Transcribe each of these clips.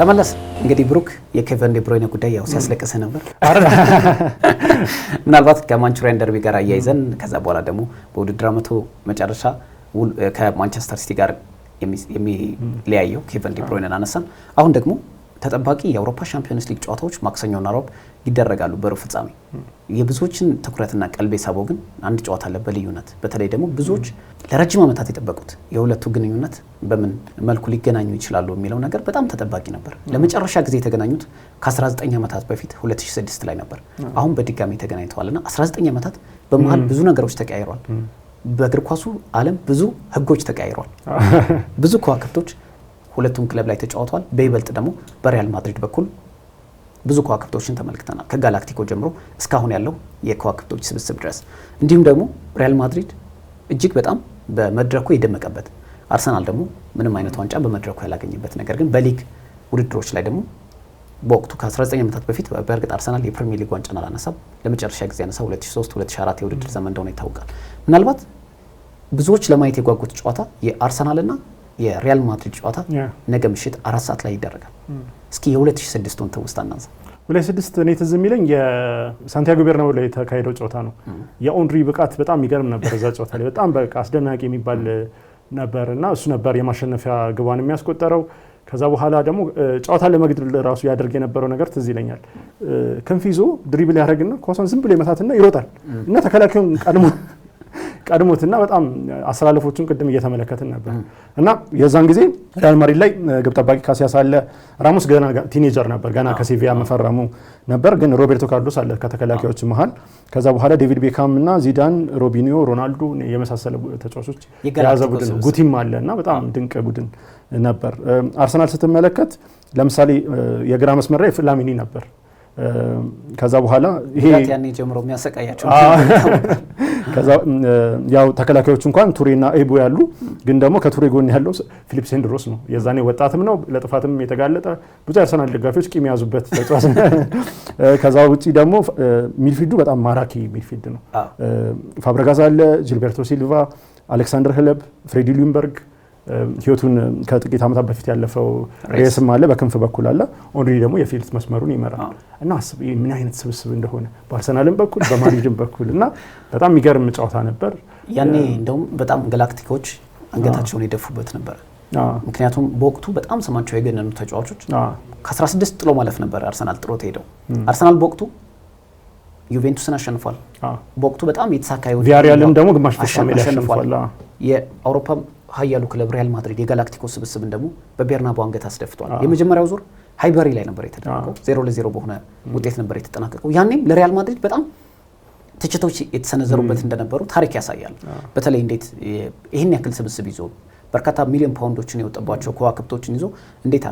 ተመለስ እንግዲህ ብሩክ የኬቨን ዲ ብሩይነ ጉዳይ ያው ሲያስለቅስ ነበር ምናልባት ከማንቹሪያን ደርቢ ጋር አያይዘን ከዛ በኋላ ደግሞ በውድድር ዓመቱ መጨረሻ ከማንቸስተር ሲቲ ጋር የሚለያየው ኬቨን ዲ ብሩይነን አነሳን። አሁን ደግሞ ተጠባቂ የአውሮፓ ሻምፒዮንስ ሊግ ጨዋታዎች ማክሰኞና ሮብ ይደረጋሉ በሩብ ፍጻሜ። የብዙዎችን ትኩረትና ቀልብ የሳበው ግን አንድ ጨዋታ አለ በልዩነት በተለይ ደግሞ ብዙዎች ለረጅም ዓመታት የጠበቁት የሁለቱ ግንኙነት በምን መልኩ ሊገናኙ ይችላሉ የሚለው ነገር በጣም ተጠባቂ ነበር። ለመጨረሻ ጊዜ የተገናኙት ከ19 ዓመታት በፊት 2006 ላይ ነበር። አሁን በድጋሚ ተገናኝተዋልና 19 ዓመታት በመሃል ብዙ ነገሮች ተቀያይረዋል። በእግር ኳሱ ዓለም ብዙ ህጎች ተቀያይረዋል። ብዙ ከዋክብቶች ሁለቱም ክለብ ላይ ተጫውተዋል። በይበልጥ ደግሞ በሪያል ማድሪድ በኩል ብዙ ከዋክብቶችን ተመልክተናል። ከጋላክቲኮ ጀምሮ እስካሁን ያለው የከዋክብቶች ስብስብ ድረስ እንዲሁም ደግሞ ሪያል ማድሪድ እጅግ በጣም በመድረኩ የደመቀበት፣ አርሰናል ደግሞ ምንም አይነት ዋንጫ በመድረኩ ያላገኘበት ነገር ግን በሊግ ውድድሮች ላይ ደግሞ በወቅቱ ከ19 ዓመታት በፊት በእርግጥ አርሰናል የፕሪሚየር ሊግ ዋንጫን አላነሳም። ለመጨረሻ ጊዜ ያነሳው 2003-2004 የውድድር ዘመን እንደሆነ ይታወቃል። ምናልባት ብዙዎች ለማየት የጓጉት ጨዋታ የአርሰናልና የሪያል ማድሪድ ጨዋታ ነገ ምሽት 4 ሰዓት ላይ ይደረጋል። እስኪ የ2006ቱን ትውስታ እናንሳ። 2006 እኔ ትዝ የሚለኝ የሳንቲያጎ ቤርናቤው ላይ የተካሄደው ጨዋታ ነው። የኦንሪ ብቃት በጣም ይገርም ነበር። እዛ ጨዋታ ላይ በጣም በቃ አስደናቂ የሚባል ነበርና እሱ ነበር የማሸነፊያ ግቧን የሚያስቆጠረው። ከዛ በኋላ ደግሞ ጨዋታ ለመግደል ራሱ ያደርግ የነበረው ነገር ትዝ ይለኛል። ክንፍ ይዞ ድሪብል ያደርግና ኳሷን ዝም ብሎ ይመታትና ይሮጣል እና ተከላካዩን ቀድሞትና በጣም አስተላለፎቹን ቅድም እየተመለከትን ነበር እና የዛን ጊዜ ሪያል ማድሪድ ላይ ግብ ጠባቂ ካሲያስ አለ። ራሞስ ገና ቲኔጀር ነበር፣ ገና ከሴቪያ መፈረሙ ነበር። ግን ሮቤርቶ ካርሎስ አለ ከተከላካዮች መሃል። ከዛ በኋላ ዴቪድ ቤካም እና ዚዳን፣ ሮቢኒዮ፣ ሮናልዶ የመሳሰሉ ተጫዋቾች የያዘ ቡድን ጉቲም አለ እና በጣም ድንቅ ቡድን ነበር። አርሰናል ስትመለከት ለምሳሌ የግራ መስመር ላይ ፍላሚኒ ነበር። ከዛ በኋላ ይሄ ያኔ ጀምሮ የሚያሰቃያቸው ከዛ ያው ተከላካዮች እንኳን ቱሬና ኤቦ ያሉ፣ ግን ደግሞ ከቱሬ ጎን ያለው ፊሊፕ ሴንድሮስ ነው። የዛኔ ወጣትም ነው፣ ለጥፋትም የተጋለጠ ብዙ አርሰናል ደጋፊዎች ቂም ያዙበት ተጫዋች። ከዛ ውጪ ደግሞ ሚድፊልዱ በጣም ማራኪ ሚድፊልድ ነው። ፋብረጋዝ አለ፣ ጂልቤርቶ ሲልቫ፣ አሌክሳንደር ህለብ፣ ፍሬዲ ሉምበርግ፣ ህይወቱን ከጥቂት ዓመታት በፊት ያለፈው ሬስም አለ፣ በክንፍ በኩል አለ። ኦንሪ ደግሞ የፊልድ መስመሩን ይመራል እና አስብ ምን አይነት ስብስብ እንደሆነ በአርሰናልም በኩል በማድሪድም በኩል እና በጣም የሚገርም ጨዋታ ነበር። ያኔ እንደውም በጣም ጋላክቲኮች አንገታቸውን የደፉበት ነበር። ምክንያቱም በወቅቱ በጣም ስማቸው የገነኑ ተጫዋቾች ከ16 ጥሎ ማለፍ ነበር አርሰናል ጥሎት ሄደው። አርሰናል በወቅቱ ዩቬንቱስን አሸንፏል። በወቅቱ በጣም የተሳካ ቪያሪያልን ደግሞ ግማሽ ፍጻሜ ላይ አሸንፏል። የአውሮፓ ሀያሉ ክለብ ሪያል ማድሪድ የጋላክቲኮ ስብስብን ደግሞ በቤርናባው አንገት አስደፍቷል። የመጀመሪያው ዙር ሃይበሪ ላይ ነበር የተደረገው፣ 0-0 በሆነ ውጤት ነበር የተጠናቀቀው። ያኔም ለሪያል ማድሪድ በጣም ትችቶች የተሰነዘሩበት እንደነበሩ ታሪክ ያሳያል። በተለይ እንዴት ይህን ያክል ስብስብ ይዞ በርካታ ሚሊዮን ፓውንዶችን የወጣባቸው ከዋክብቶችን ይዞ እንዴት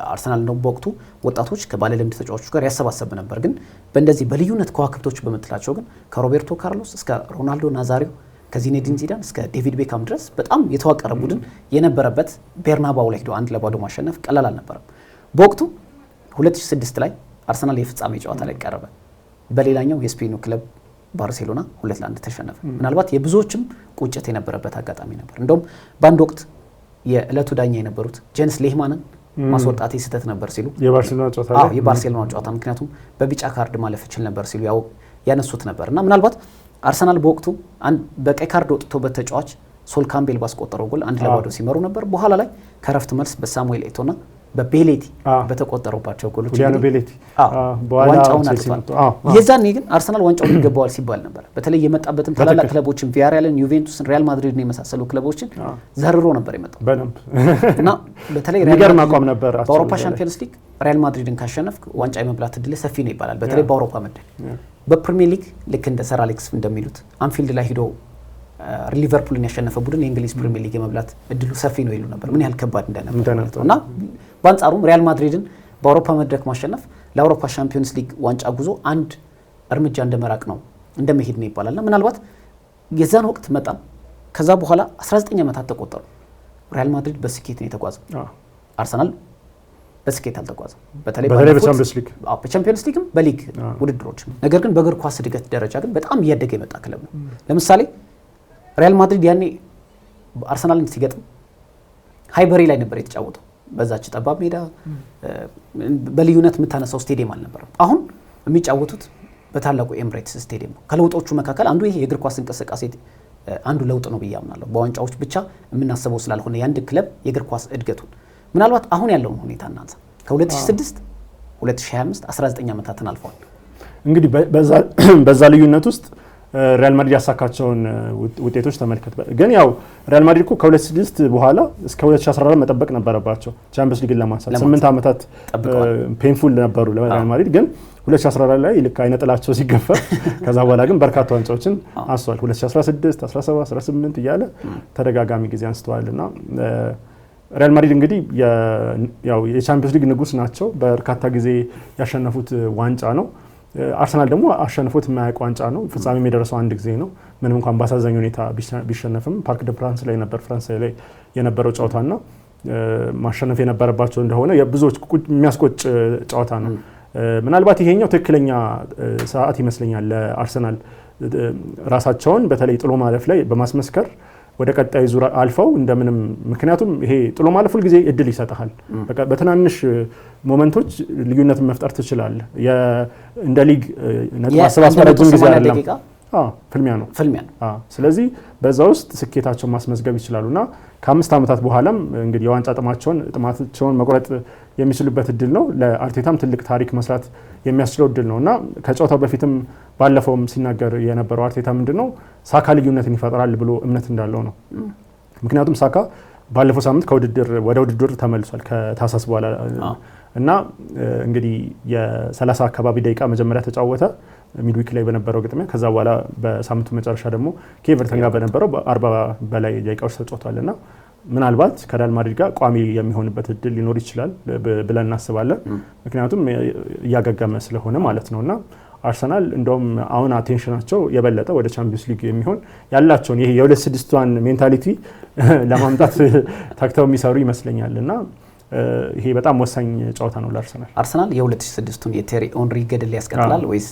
አርሰናል ነው በወቅቱ ወጣቶች ከባለልምድ ተጫዋቾች ጋር ያሰባሰብ ነበር። ግን በእንደዚህ በልዩነት ከዋክብቶች በመትላቸው ግን ከሮቤርቶ ካርሎስ እስከ ሮናልዶ ናዛሪዮ ከዚኔዲን ዚዳን እስከ ዴቪድ ቤካም ድረስ በጣም የተዋቀረ ቡድን የነበረበት ቤርናባው ላይ ሄዶ 1-0 ማሸነፍ ቀላል አልነበረም። በወቅቱ 2006 ላይ አርሰናል የፍጻሜ ጨዋታ ላይ ቀረበ። በሌላኛው የስፔኑ ክለብ ባርሴሎና 2-1 ተሸነፈ። ምናልባት የብዙዎችም ቁጭት የነበረበት አጋጣሚ ነበር። እንደውም በአንድ ወቅት የዕለቱ ዳኛ የነበሩት ጄንስ ሌህማንን ማስወጣት ስህተት ነበር ሲሉ የባርሴሎና ጨዋታ ምክንያቱም በቢጫ ካርድ ማለፍ ይችል ነበር ሲሉ ያነሱት ነበር እና ምናልባት አርሰናል በወቅቱ በቀይ ካርድ ወጥቶበት ተጫዋች ሶል ካምቤል ባስቆጠረው ጎል 1-0 ሲመሩ ነበር። በኋላ ላይ ከረፍት መልስ በሳሙኤል ኤቶና በቤሌቲ በተቆጠሩባቸው ጎሎች ዋንጫውን አጥቷል። የዛኔ ግን አርሰናል ዋንጫውን ይገባዋል ሲባል ነበር። በተለይ የመጣበትም ታላላቅ ክለቦችን ቪያሪያልን፣ ዩቬንቱስን፣ ሪያል ማድሪድን የመሳሰሉ ክለቦችን ዘርሮ ነበር የመጣው እና በተለይ በአውሮፓ ሻምፒዮንስ ሊግ ሪያል ማድሪድን ካሸነፍክ ዋንጫ የመብላት እድል ሰፊ ነው ይባላል። በተለይ በአውሮፓ መድረክ በፕሪሚየር ሊግ ልክ እንደ ሰር አሌክስ እንደሚሉት አንፊልድ ላይ ሄዶ ሊቨርፑልን ያሸነፈ ቡድን የእንግሊዝ ፕሪሚየር ሊግ የመብላት እድሉ ሰፊ ነው ይሉ ነበር። ምን ያህል ከባድ እንደነበር እና በአንጻሩም ሪያል ማድሪድን በአውሮፓ መድረክ ማሸነፍ ለአውሮፓ ሻምፒዮንስ ሊግ ዋንጫ ጉዞ አንድ እርምጃ እንደመራቅ ነው እንደመሄድ ነው ይባላልና ምናልባት የዛን ወቅት መጣ። ከዛ በኋላ 19 ዓመታት ተቆጠሩ። ሪያል ማድሪድ በስኬት ነው የተጓዘው። አርሰናል በስኬት አልተጓዘም። በተለይ በቻምፒዮንስ ሊግም በሊግ ውድድሮች። ነገር ግን በእግር ኳስ እድገት ደረጃ ግን በጣም እያደገ የመጣ ክለብ ነው። ለምሳሌ ሪያል ማድሪድ ያኔ አርሰናልን ሲገጥም ሃይበሪ ላይ ነበር የተጫወተው። በዛች ጠባብ ሜዳ በልዩነት የምታነሳው ስቴዲየም አልነበረም። አሁን የሚጫወቱት በታላቁ ኤምሬትስ ስቴዲየም ነው። ከለውጦቹ መካከል አንዱ ይሄ የእግር ኳስ እንቅስቃሴ አንዱ ለውጥ ነው ብዬ አምናለሁ። በዋንጫዎች ብቻ የምናስበው ስላልሆነ የአንድ ክለብ የእግር ኳስ እድገቱን ምናልባት አሁን ያለውን ሁኔታ እናንሳ። ከ2006 2025 19 ዓመታትን አልፏል። እንግዲህ በዛ ልዩነት ውስጥ ሪያል ማድሪድ ያሳካቸውን ውጤቶች ተመልከት። ግን ያው ሪያል ማድሪድ እኮ ከ2006 በኋላ እስከ 2014 መጠበቅ ነበረባቸው ቻምፒየንስ ሊግን ለማንሳት 8 ዓመታት ፔንፉል ነበሩ ለሪያል ማድሪድ። ግን 2014 ላይ ልክ አይነ ጥላቸው ሲገፈር ከዛ በኋላ ግን በርካታ ዋንጫዎችን አንስተዋል። 2016 17 18 እያለ ተደጋጋሚ ጊዜ አንስተዋልና ሪያል ማድሪድ እንግዲህ ያው የቻምፒየንስ ሊግ ንጉስ ናቸው። በርካታ ጊዜ ያሸነፉት ዋንጫ ነው። አርሰናል ደግሞ አሸንፎት የማያውቅ ዋንጫ ነው። ፍጻሜ የደረሰው አንድ ጊዜ ነው። ምንም እንኳን በአሳዛኝ ሁኔታ ቢሸነፍም ፓርክ ደ ፕራንስ ላይ ነበር ፈረንሳይ ላይ የነበረው ጨዋታና ማሸነፍ የነበረባቸው እንደሆነ የብዙዎች የሚያስቆጭ ጨዋታ ነው። ምናልባት ይሄኛው ትክክለኛ ሰዓት ይመስለኛል ለአርሰናል ራሳቸውን በተለይ ጥሎ ማለፍ ላይ በማስመስከር ወደ ቀጣይ ዙር አልፈው እንደምንም። ምክንያቱም ይሄ ጥሎ ማለፍ ሁል ጊዜ እድል ይሰጣል። በትናንሽ ሞመንቶች ልዩነትን መፍጠር ትችላለህ። እንደ ሊግ ነጥብ ማሰባሰብ ረጅም ጊዜ አይደለም፣ ፍልሚያ ነው። ስለዚህ በዛ ውስጥ ስኬታቸውን ማስመዝገብ ይችላሉና ከ5 ዓመታት በኋላም እንግዲህ የዋንጫ ጥማቸውን መቁረጥ የሚችሉበት እድል ነው። ለአርቴታም ትልቅ ታሪክ መስራት የሚያስችለው እድል ነውና ከጨዋታው በፊትም ባለፈውም ሲናገር የነበረው አርቴታ ምንድነው ሳካ ልዩነትን ይፈጥራል ብሎ እምነት እንዳለው ነው። ምክንያቱም ሳካ ባለፈው ሳምንት ወደ ውድድር ተመልሷል ከታሳስ በኋላ እና እንግዲህ የ30 አካባቢ ደቂቃ መጀመሪያ ተጫወተ ሚድዊክ ላይ በነበረው ግጥሚያ። ከዛ በኋላ በሳምንቱ መጨረሻ ደግሞ ከኤቨርተን ጋር በነበረው በ40 በላይ ደቂቃዎች ተጫውቷልና ምናልባት ከሪያል ማድሪድ ጋር ቋሚ የሚሆንበት እድል ሊኖር ይችላል ብለን እናስባለን። ምክንያቱም እያገገመ ስለሆነ ማለት ነውና አርሰናል እንደውም አሁን አቴንሽናቸው የበለጠ ወደ ቻምፒየንስ ሊግ የሚሆን ያላቸውን ይሄ የ2006ቷን ሜንታሊቲ ለማምጣት ታክተው የሚሰሩ ይመስለኛልና ይሄ በጣም ወሳኝ ጨዋታ ነው ለአርሰናል። አርሰናል የ2006ቱን የቴሪ ኦንሪ ገድል ያስቀጥላል ወይስ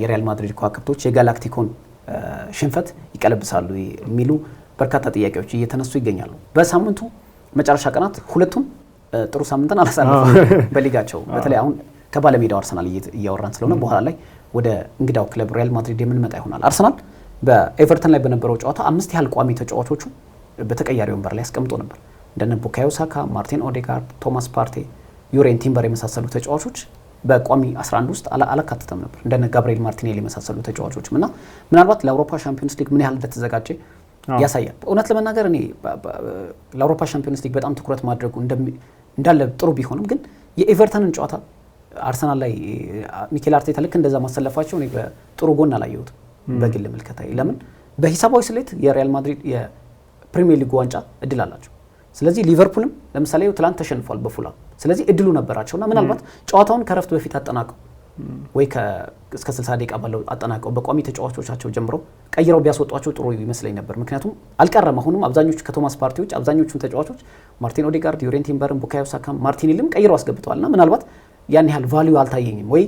የሪያል ማድሪድ ከዋክብቶች የጋላክቲኮን ሽንፈት ይቀለብሳሉ የሚሉ በርካታ ጥያቄዎች እየተነሱ ይገኛሉ። በሳምንቱ መጨረሻ ቀናት ሁለቱም ጥሩ ሳምንትን አላሳለፉም በሊጋቸው። በተለይ አሁን ከባለሜዳው አርሰናል እያወራን ስለሆነ በኋላ ላይ ወደ እንግዳው ክለብ ሪያል ማድሪድ የምንመጣ ይሆናል። አርሰናል በኤቨርተን ላይ በነበረው ጨዋታ 5 ያህል ቋሚ ተጫዋቾቹ በተቀያሪ ወንበር ላይ አስቀምጦ ነበር። እንደነ ቡካዮ ሳካ፣ ማርቲን ኦዴጋርድ፣ ቶማስ ፓርቴ፣ ዩሬን ቲምበር የመሳሰሉ ተጫዋቾች በቋሚ 11 ውስጥ አላካተተም ነበር። እንደነ ጋብሪኤል ማርቲኔሊ የመሳሰሉ ተጫዋቾችም እና ምናልባት ለአውሮፓ ሻምፒዮንስ ሊግ ምን ያህል እንደተዘጋጀ ያሳያል። እውነት ለመናገር እኔ ለአውሮፓ ሻምፒዮንስ ሊግ በጣም ትኩረት ማድረጉ እንዳለ ጥሩ ቢሆንም ግን የኤቨርተንን ጨዋታ አርሰናል ላይ ሚኬል አርቴታ ልክ እንደዛ ማሰለፋቸው እኔ በጥሩ ጎን አላየሁትም በግል ምልከታዬ። ለምን በሂሳባዊ ስሌት የሪያል ማድሪድ የፕሪሚየር ሊግ ዋንጫ እድል አላቸው። ስለዚህ ሊቨርፑልም ለምሳሌ ትላንት ተሸንፏል በፉላም። ስለዚህ እድሉ ነበራቸውና ምናልባት ጨዋታውን ከረፍት በፊት አጠናቀው ወይ እስከ 60 ደቂቃ ባለው አጠናቀው በቋሚ ተጫዋቾቻቸው ጀምረው ቀይረው ቢያስወጧቸው ጥሩ ይመስለኝ ነበር። ምክንያቱም አልቀረም። አሁንም አብዛኞቹ ከቶማስ ፓርቲዎች አብዛኞቹን ተጫዋቾች ማርቲን ኦዴጋርድ፣ ዩሬን ቲምበርን፣ ቡካዮ ሳካ፣ ማርቲኔሊም ቀይረው አስገብተዋልና ምናልባት ያን ያህል ቫልዩ አልታየኝም። ወይ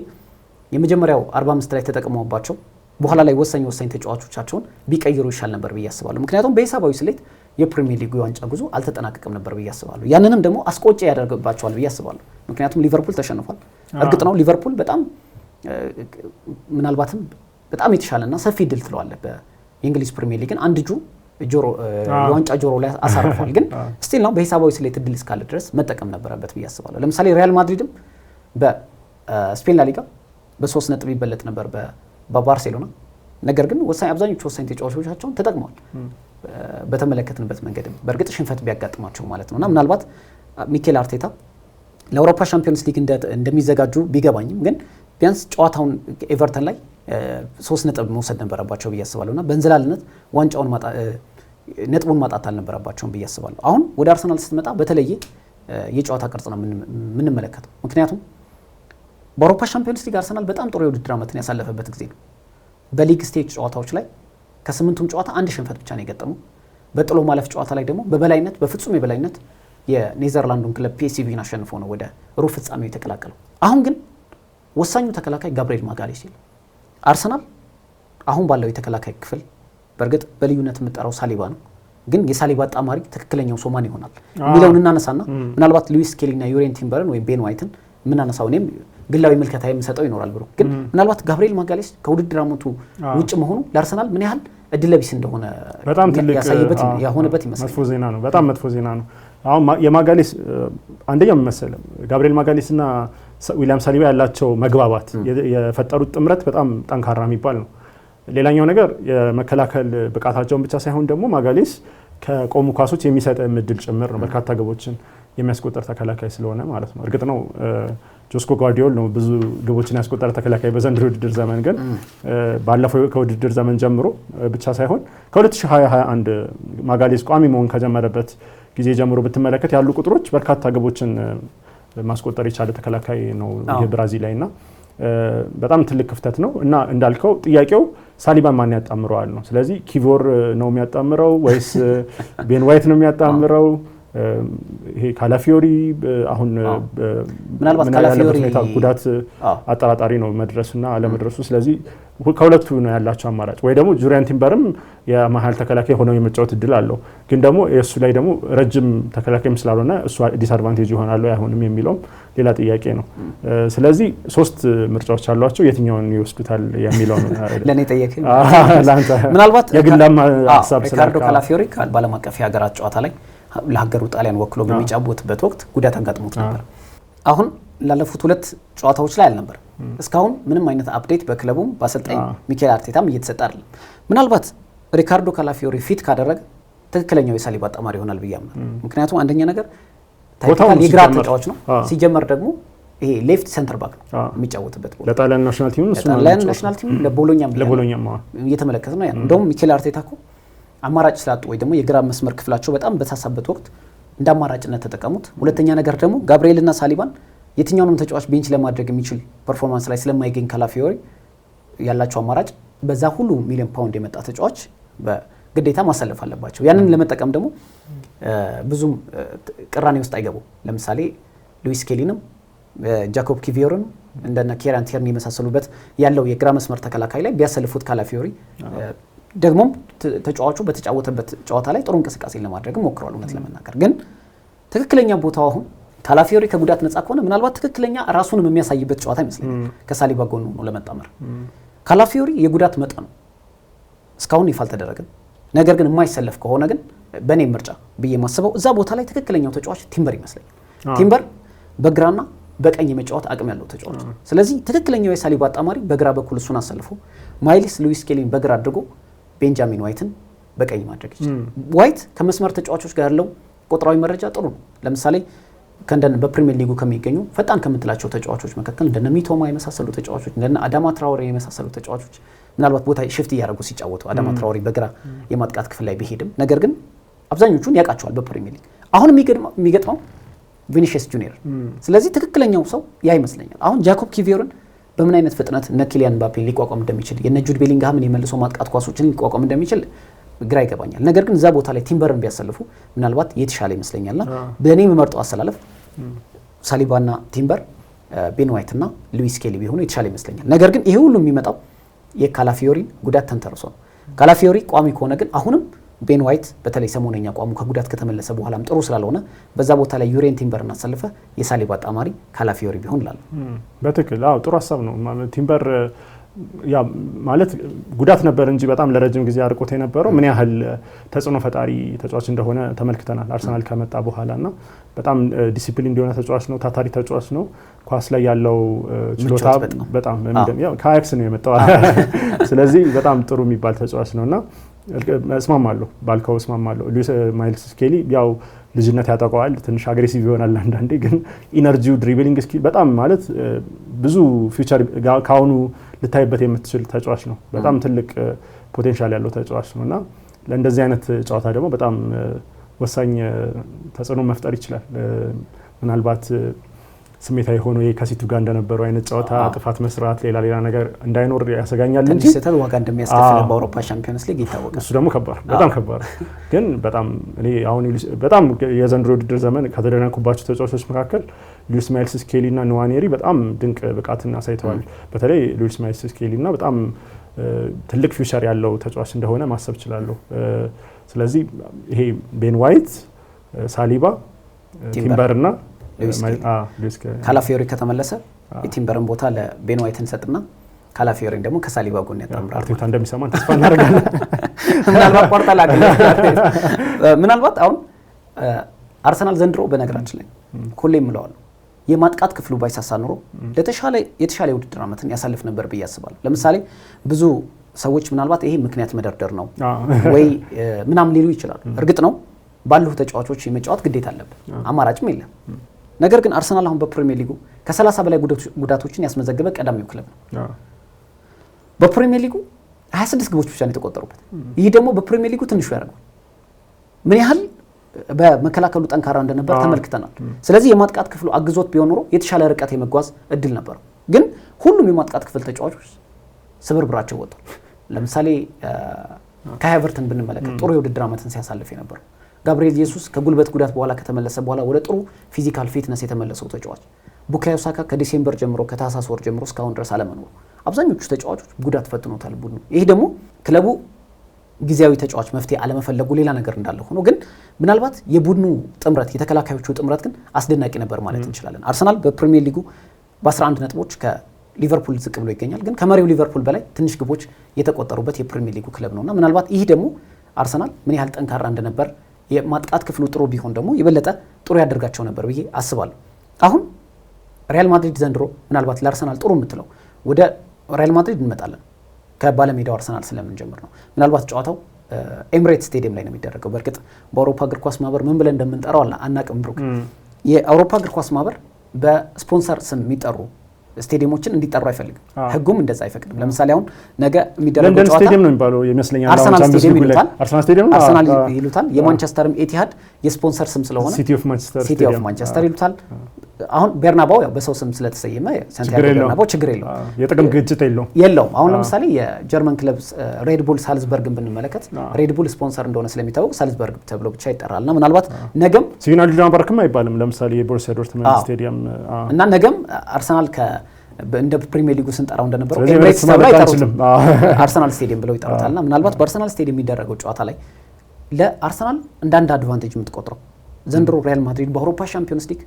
የመጀመሪያው 45 ላይ ተጠቅመውባቸው በኋላ ላይ ወሳኝ ተጫዋቾቻቸውን ቢቀይሩ ይሻል ነበር ብዬ አስባለሁ። ምክንያቱም በሂሳባዊ ስሌት የፕሪሚየር ሊግ ዋንጫ ጉዞ አልተጠናቀቀም ነበር ብዬ አስባለሁ። ያንንም ደግሞ አስቆጪ ያደርግባቸዋል ብዬ አስባለሁ። ምክንያቱም ሊቨርፑል ተሸንፏል። እርግጥ ነው ሊቨርፑል በጣም ምናልባትም በጣም የተሻለና ሰፊ እድል ትለዋለህ በእንግሊዝ ፕሪሚየር ሊግን አንድ የዋንጫ ጆሮ ላይ አሳርፏል። ግን ስቲል ነው በሂሳባዊ ስሌት እድል እስካለ ድረስ መጠቀም ነበረበት ብዬ አስባለሁ። ለምሳሌ ሪያል ማድሪድም በስፔን ላሊጋ በ3 ነጥብ ይበለጥ ነበር በባርሴሎና። ነገር ግን አብዛኞቹ ወሳኝ ተጫዋቾቻቸውን ተጠቅመዋል በተመለከትንበት መንገድም በእርግጥ ሽንፈት ቢያጋጥማቸው ማለት ነውና ምናልባት ሚኬል አርቴታ ለአውሮፓ ሻምፒዮንስ ሊግ እንደሚዘጋጁ ቢገባኝም ግን ቢያንስ ጨዋታውን ኤቨርተን ላይ 3 ነጥብ መውሰድ ነበረባቸው ብዬ አስባለሁና በእንዝላልነት ዋንጫውን ነጥቡን ማጣት አልነበረባቸውም ብዬ አስባለሁ። አሁን ወደ አርሰናል ስትመጣ በተለየ የጨዋታ ቅርጽ ነው የምንመለከተው። ምክንያቱም በአውሮፓ ሻምፒዮንስ ሊግ አርሰናል በጣም ጥሩ የውድድር ዓመትን ያሳለፈበት ጊዜ ነው። በሊግ ስቴጅ ጨዋታዎች ላይ ከ8ቱም ጨዋታ አንድ ሽንፈት ብቻ ነው የገጠመው። በጥሎ ማለፍ ጨዋታ ላይ ደግሞ በፍጹም የበላይነት የኔዘርላንዱን ክለብ ፒኤስቪን አሸንፎ ነው ወደ ሩብ ፍጻሜው የተቀላቀለው። አሁን ግን ወሳኙ ተከላካይ ጋብሪኤል ማጋሌሽ ሲል አርሰናል አሁን ባለው የተከላካይ ክፍል በእርግጥ በልዩነት የምጠራው ሳሊባ ነው፣ ግን የሳሊባ አጣማሪ ትክክለኛው ሰው ማን ይሆናል የሚለውን እናነሳና ምናልባት ሉዊስ ስኬሊና ዩሬን ቲምበርን ወይም ቤን ዋይትን የምናነሳው እኔም ግላዊ ምልከታ የምሰጠው ይኖራል ብሩ ግን ምናልባት ጋብሪኤል ማጋሌስ ከውድድር ዓመቱ ውጭ መሆኑ ለአርሰናል ምን ያህል እድል ቢስ እንደሆነ በጣም ትልቅ ያሆነበት ይመስላል። መጥፎ ዜና ነው፣ በጣም መጥፎ ዜና ነው። አሁን የማጋሌስ አንደኛው መሰለም ጋብሪኤል ማጋሌስና ዊሊያም ሳሊባ ያላቸው መግባባት የፈጠሩት ጥምረት በጣም ጠንካራ የሚባል ነው። ሌላኛው ነገር የመከላከል ብቃታቸውን ብቻ ሳይሆን ደግሞ ማጋሌስ ከቆሙ ኳሶች የሚሰጥ እድል ጭምር ነው። በርካታ ግቦችን የሚያስቆጠር ተከላካይ ስለሆነ ማለት ነው። እርግጥ ነው ጆስኮ ጓርዲዮል ነው ብዙ ግቦችን ያስቆጠረ ተከላካይ በዘንድሮ ውድድር ዘመን። ግን ባለፈው ከውድድር ዘመን ጀምሮ ብቻ ሳይሆን ከ2021 ማጋሌስ ቋሚ መሆን ከጀመረበት ጊዜ ጀምሮ ብትመለከት ያሉ ቁጥሮች በርካታ ግቦችን ማስቆጠር የቻለ ተከላካይ ነው ይሄ ብራዚላዊ እና በጣም ትልቅ ክፍተት ነው እና እንዳልከው ጥያቄው ሳሊባን ማን ያጣምረዋል ነው። ስለዚህ ኪቮር ነው የሚያጣምረው ወይስ ቤን ዋይት ነው የሚያጣምረው? ይሄ ካላፊዮሪ አሁን ምናልባት ካላፊዮሪ ጉዳት አጠራጣሪ ነው መድረሱና አለመድረሱ። ስለዚህ ከሁለቱ ነው ያላቸው አማራጭ። ወይ ደግሞ ጁሪያን ቲምበርም የመሀል ተከላካይ ሆነው የመጫወት እድል አለው፣ ግን ደግሞ የእሱ ላይ ደግሞ ረጅም ተከላካይም ስላልሆነ እሱ ዲስአድቫንቴጅ ይሆናሉ አይሆንም የሚለውም ሌላ ጥያቄ ነው። ስለዚህ 3 ምርጫዎች አሏቸው። የትኛውን ይወስዱታል የሚለው ነው ለኔ ጠየቀኝ። ምናልባት የግላማ ሐሳብ ሪካርዶ ካላፊዮሪ በዓለም አቀፍ የሀገራት ጨዋታ ላይ ለሀገሩ ጣሊያን ወክሎ በሚጫወትበት ወቅት ጉዳት አጋጥሞት ነበር። አሁን ላለፉት 2 ጨዋታዎች ላይ አልነበር። እስካሁን ምንም አይነት አፕዴት በክለቡም በአሰልጣኝ ሚኬል አርቴታም እየተሰጠ አይደለም። ምናልባት ሪካርዶ ካላፊዮሪ ፊት ካደረገ ትክክለኛው የሳሊባ አጣማሪ ይሆናል ብዬ አምናለሁ። ምክንያቱም አንደኛ ነገር ታይታል የግራ ተጫዋች ነው፣ ሲጀመር ደግሞ ይሄ ሌፍት ሴንተር ባክ ነው የሚጫወትበት ቦታ ለጣሊያን ናሽናል ቲም ለቦሎኛም እየተመለከተ ነው። እንደውም ሚኬል አርቴታ እኮ አማራጭ ስላጡ ወይ ደግሞ የግራ መስመር ክፍላቸው በጣም በታሳበት ወቅት እንደ አማራጭነት ተጠቀሙት። ሁለተኛ ነገር ደግሞ ጋብሪኤልና ሳሊባን የትኛውንም ተጫዋች ቤንች ለማድረግ የሚችል ፐርፎርማንስ ላይ ስለማይገኝ ካላፊዮሪ ያላቸው አማራጭ በዛ ሁሉ ሚሊዮን ፓውንድ የመጣ ተጫዋች በግዴታ ማሰለፍ አለባቸው። ያንን ለመጠቀም ደግሞ ብዙም ቅራኔ ውስጥ አይገቡ። ለምሳሌ ሉዊስ ስኬሊንም ጃኮብ ኪቪዮርን እንደነ ኬራን ቲርኒ የመሳሰሉበት ያለው የግራ መስመር ተከላካይ ላይ ቢያሰልፉት ካላፊዮሪ ደግሞ ተጫዋቹ በተጫወተበት ጨዋታ ላይ ጥሩ እንቅስቃሴ ለማድረግ ሞክሯል። እውነት ለመናገር ግን ትክክለኛ ቦታው አሁን ካላፊዮሪ ከጉዳት ነፃ ከሆነ ምናልባት ትክክለኛ ራሱንም የሚያሳይበት ጨዋታ ይመስለኛል ከሳሊባ ጎን ነው ለመጣመር። ካላፊዮሪ የጉዳት መጠኑ እስካሁን ይፋ አልተደረገም። ነገር ግን የማይሰለፍ ከሆነ ግን በእኔ ምርጫ ብዬ የማስበው እዛ ቦታ ላይ ትክክለኛው ተጫዋች ቲምበር ይመስለኛል። ቲምበር በግራና በቀኝ የመጫወት አቅም ያለው ተጫዋች ነው። ስለዚህ ትክክለኛው የሳሊባ አጣማሪ በግራ በኩል እሱን አሰልፎ ማይልስ ሉዊስ ስኬሊን በግራ አድርጎ ቤንጃሚን ዋይትን በቀኝ ማድረግ ይችላል። ዋይት ከመስመር ተጫዋቾች ጋር ያለው ቁጥራዊ መረጃ ጥሩ ነው። ለምሳሌ ከእንደነ በፕሪሚየር ሊጉ ከሚገኙ ፈጣን ከምትላቸው ተጫዋቾች መካከል እንደነ ሚቶማ የመሳሰሉ ተጫዋቾች እንደነ አዳማ ትራውሬ የመሳሰሉ ተጫዋቾች ምናልባት ቦታ ሽፍት እያደረጉ ሲጫወቱ አዳማ ትራውሬ በግራ የማጥቃት ክፍል ላይ ቢሄድም ነገር ግን አብዛኞቹን ያውቃቸዋል በፕሪሚየር ሊግ። አሁን የሚገጥመው ቪኒሺየስ ጁኒየር። ስለዚህ ትክክለኛው ሰው ያ ይመስለኛል። አሁን ጃኮብ ኪቪዮርን በምን አይነት ፍጥነት እነ ኪሊያን ምባፔን ሊቋቋም እንደሚችል የነ ጁድ ቤሊንግሃምን የመልሶ ማጥቃት ኳሶችን ሊቋቋም እንደሚችል ግራ ይገባኛል። ነገር ግን እዛ ቦታ ላይ ቲምበርን ቢያሰልፉ ምናልባት የተሻለ ይመስለኛልና በእኔ የምመርጠው አሰላለፍ ሳሊባና ቲምበር፣ ቤን ዋይት እና ሉዊስ ስኬሊ ቢሆኑ የተሻለ ይመስለኛል። ነገር ግን ይሄ ሁሉ የሚመጣው የካላፊዮሪን ጉዳት ተንተርሶ ነው። ካላፊዮሪ ቋሚ ከሆነ ግን አሁንም ቤን ዋይት በተለይ ሰሞነኛ ቋሙ ከጉዳት ከተመለሰ በኋላም ጥሩ ስላልሆነ በዛ ቦታ ላይ ዩሬን ቲምበርን አሰልፈ የሳሊባ አጣማሪ ካላፊዮሪ ቢሆን ላለ በትክክል ጥሩ ሀሳብ ነው። ቲምበር ያ ማለት ጉዳት ነበር እንጂ በጣም ለረጅም ጊዜ አርቆት የነበረው ምን ያህል ተጽዕኖ ፈጣሪ ተጫዋች እንደሆነ ተመልክተናል አርሰናል ከመጣ በኋላና በጣም ዲሲፕሊን እንደሆነ ተጫዋች ነው፣ ታታሪ ተጫዋች ነው። ኳስ ላይ ያለው ችሎታ በጣም ያው ከአያክስ ነው የመጣው። ስለዚህ በጣም ጥሩ የሚባል ተጫዋች ነውና እስማማለሁ ባልከው እስማማለሁ። ማይልስ ስኬሊ ያው ልጅነት ያጠቀዋል፣ ትንሽ አግሬሲቭ ይሆናል አንዳንዴ፣ ግን ኢነርጂው ድሪብሊንግ ስኪል በጣም ማለት ብዙ ፊውቸር ካሁኑ ልታይበት የምትችል ተጫዋች ነው። በጣም ትልቅ ፖቴንሻል ያለው ተጫዋች ነውና ለእንደዚህ አይነት ጨዋታ ደግሞ በጣም ወሳኝ ተጽዕኖ መፍጠር ይችላል። ምናልባት ስሜታዊ ሆኖ ከሲቱ ጋር እንደነበረው አይነት ጨዋታ ጥፋት መስራት ሌላ ነገር እንዳይኖር ያሰጋኛል እንጂ ስህተት ዋጋ እንደሚያስከፍል በአውሮፓ ቻምፒዮንስ ሊግ ይታወቃል። እሱ ደግሞ በጣም ከባድ ግን በጣም እኔ አሁን በጣም የዘንድሮ ውድድር ዘመን ከተደነቁባቸው ተጫዋቾች መካከል ሉዊስ ማይልስ ስኬሊ እና ንዋኔሪ በጣም ድንቅ ብቃትን አሳይተዋል። በተለይ ሉዊስ ማይልስ ስኬሊ እና በጣም ትልቅ ፊውቸር ያለው ተጫዋች እንደሆነ ማሰብ እችላለሁ። ስለዚህ ይሄ ቤን ዋይት፣ ሳሊባ፣ ቲምበርና ሉዊስ ካላፊዮሪ ከተመለሰ የቲምበርን ቦታ ለቤን ዋይት እንሰጥና ካላፊዮሪን ደግሞ ከሳሊባ ጎን ያጣምራል። አርቴታ እንደሚሰማን ተስፋ እናደርጋለን። ምናልባት ቆርጣላ ምናልባት አሁን አርሰናል ዘንድሮ በነገራችን ላይ ሁሌ የምለዋለሁ የማጥቃት ክፍሉ ባይሳሳ ኑሮ የተሻለ የውድድር ዓመትን ያሳልፍ ነበር ብዬ አስባለሁ። ለምሳሌ ብዙ ሰዎች ምናልባት ይሄ ምክንያት መደርደር ነው ወይ ምናምን ሊሉ ይችላሉ። እርግጥ ነው ባሉ ተጫዋቾች የመጫወት ግዴታ አለበት፣ አማራጭም የለም። ነገር ግን አርሰናል አሁን በፕሪሚየር ሊጉ ከ30 በላይ ጉዳቶችን ያስመዘገበ ቀዳሚው ክለብ ነው። በፕሪሚየር ሊጉ 26 ግቦች ብቻ ነው የተቆጠሩበት። ይህ ደግሞ በፕሪሚየር ሊጉ ትንሹ ያደርገዋል። ምን ያህል በመከላከሉ ጠንካራ እንደነበር ተመልክተናል። ስለዚህ የማጥቃት ክፍሉ አግዞት ቢሆን ኖሮ የተሻለ ርቀት የመጓዝ እድል ነበረው። ግን ሁሉም የማጥቃት ክፍል ተጫዋቾች ስብርብራቸው ወጥቷል። ለምሳሌ ከኤቨርተን ብንመለከት ጥሩ የውድድር ዓመትን ሲያሳልፍ የነበረው ጋብሪኤል ጄሱስ ከጉልበት ጉዳት በኋላ ከተመለሰ በኋላ ወደ ጥሩ ፊዚካል ፊትነስ የተመለሰው ተጫዋች፣ ቡካዮ ሳካ ከዲሴምበር ጀምሮ ከታህሳስ ወር ጀምሮ እስካሁን ድረስ አለመኖሩ አብዛኞቹ ተጫዋቾች ጉዳት ፈትኖታል ቡድኑ። ይህ ደግሞ ክለቡ ጊዜያዊ ተጫዋች መፍትሄ አለመፈለጉ ሌላ ነገር እንዳለ ሆኖ ግን ምናልባት የቡድኑ ጥምረት የተከላካዮቹ ጥምረት ግን አስደናቂ ነበር ማለት እንችላለን። አርሰናል በፕሪሚየር ሊጉ በ11 ነጥቦች ከሊቨርፑል ዝቅ ብሎ ይገኛል። ግን ከመሪው ሊቨርፑል በላይ ትንሽ ግቦች የተቆጠሩበት የፕሪሚየር ሊጉ ክለብ ነውና ምናልባት ይህ ደግሞ አርሰናል ምን ያህል ጠንካራ እንደነበር የማጥቃት ክፍሉ ጥሩ ቢሆን ደግሞ የበለጠ ጥሩ ያደርጋቸው ነበር ብዬ አስባለሁ። አሁን ሪያል ማድሪድ ዘንድሮ ምናልባት ለአርሰናል ጥሩ የምትለው ወደ ሪያል ማድሪድ እንመጣለን ከባለሜዳው አርሰናል ስለምንጀምር ነው። ምናልባት ጨዋታው ኤምሬትስ ስቴዲየም ላይ ነው የሚደረገው። በእርግጥ በአውሮፓ እግር ኳስ ማህበር ምን ብለን እንደምንጠራው አናቅም። ብሩክ የአውሮፓ እግር ኳስ ማህበር በስፖንሰር ስም የሚጠሩ ስቴዲየሞችን እንዲጠሩ አይፈልግም። ህጉም እንደዛ አይፈቅድም። ለምሳሌ አሁን ነገ የሚደረገው ጨዋታ ስቴዲየም ነው የሚባለው ይመስለኛል። አርሰናል ስቴዲየም ይሉታል። አርሰናል ይሉታል። የማንቸስተርም ኤቲሃድ የስፖንሰር ስም ስለሆነ ሲቲ ኦፍ ማንቸስተር ይሉታል። አሁን ቤርናባው ያው በሰው ስም ስለተሰየመ ሳንቲያጎ ቤርናባው ችግር የለውም፣ የጥቅም ግጭት የለውም። አሁን ለምሳሌ የጀርመን ክለብ ሬድ ቡል ሳልዝበርግን ብንመለከት ሬድ ቡል ስፖንሰር እንደሆነ ስለሚታወቅ ሳልዝበርግ ተብሎ ብቻ ይጠራልና ምናልባት ነገም ሲግናል ኢዱና ፓርክም አይባልም። ለምሳሌ የቦሩሲያ ዶርትመንድ ስቴዲየም እና ነገም አርሰናል እንደ ፕሪሚየር ሊጉ ስንጠራው እንደነበረው ኤምሬትስ ተብሎ አይጠሩትም፣ አርሰናል ስቴዲየም ብለው ይጠሩታልና ምናልባት በአርሰናል ስቴዲየም የሚደረገው ጨዋታ ላይ ለአርሰናል እንዳንድ አድቫንቴጅ የምትቆጥረው ዘንድሮ ሪያል ማድሪድ በአውሮፓ ሻምፒዮንስ ሊግ